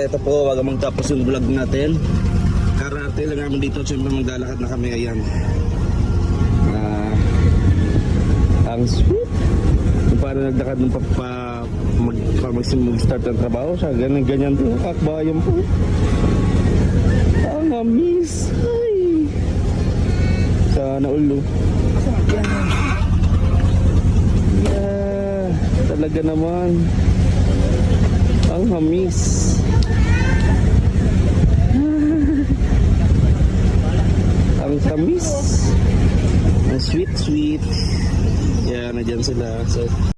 ito po, wag magtapos yung vlog natin. Kararte lang namin dito, siyempre maglalakad na kami, ayan. Ang sweet. Kung paano naglakad nung mag-start ng trabaho siya, ganyan din, kakbayan po. Ang amis. Ay. Sana ulo. Yeah, talaga naman. Ang hamis. Ang tamis. Ang sweet. Yan, na dyan sila. So,